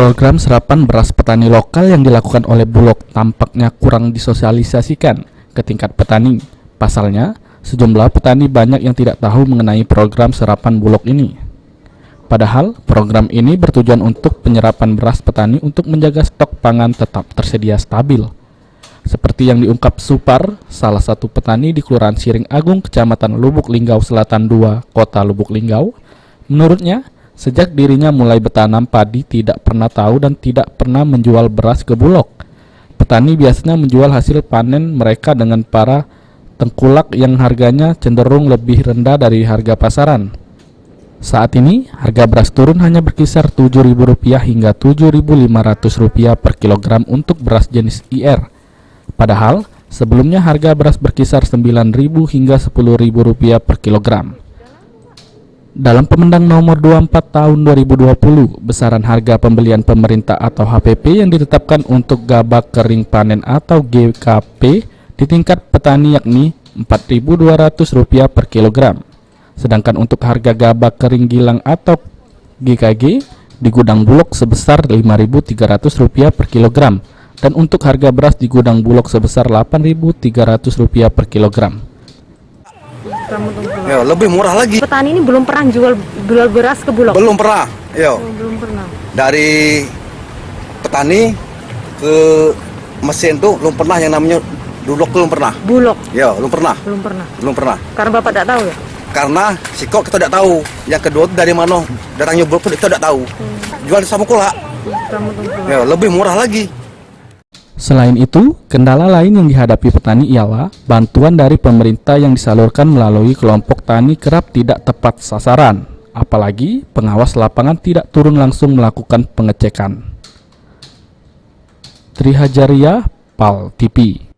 Program serapan beras petani lokal yang dilakukan oleh Bulog tampaknya kurang disosialisasikan ke tingkat petani. Pasalnya, sejumlah petani banyak yang tidak tahu mengenai program serapan Bulog ini. Padahal, program ini bertujuan untuk penyerapan beras petani untuk menjaga stok pangan tetap tersedia stabil. Seperti yang diungkap Supar, salah satu petani di Kelurahan Siring Agung, Kecamatan Lubuk Linggau Selatan 2, Kota Lubuk Linggau. Menurutnya, sejak dirinya mulai bertanam padi tidak pernah tahu dan tidak pernah menjual beras ke Bulog. Petani biasanya menjual hasil panen mereka dengan para tengkulak yang harganya cenderung lebih rendah dari harga pasaran. Saat ini, harga beras turun hanya berkisar Rp7.000 hingga Rp7.500 per kilogram untuk beras jenis IR. Padahal, sebelumnya harga beras berkisar Rp9.000 hingga Rp10.000 per kilogram. Dalam Pemendang nomor 24 tahun 2020, besaran harga pembelian pemerintah atau HPP yang ditetapkan untuk gabak kering panen atau GKP di tingkat petani yakni Rp4.200 per kilogram. Sedangkan untuk harga gabak kering gilang atau GKG di gudang Bulog sebesar Rp5.300 per kilogram dan untuk harga beras di gudang Bulog sebesar Rp8.300 per kilogram. Ya, lebih murah lagi. Petani ini belum pernah jual beras ke Bulog? Belum pernah. Yo. Belum pernah. Dari petani ke mesin tuh belum pernah yang namanya Bulog, belum pernah. Bulog? Ya, belum pernah. Belum pernah. Belum pernah. Karena Bapak tidak tahu ya? Karena si kok kita tidak tahu. Yang kedua dari mana datangnya Bulog pun kita tidak tahu. Jual sama kula. Ya, lebih murah lagi. Selain itu, kendala lain yang dihadapi petani ialah bantuan dari pemerintah yang disalurkan melalui kelompok tani kerap tidak tepat sasaran. Apalagi pengawas lapangan tidak turun langsung melakukan pengecekan. Trihajaria, PAL TV.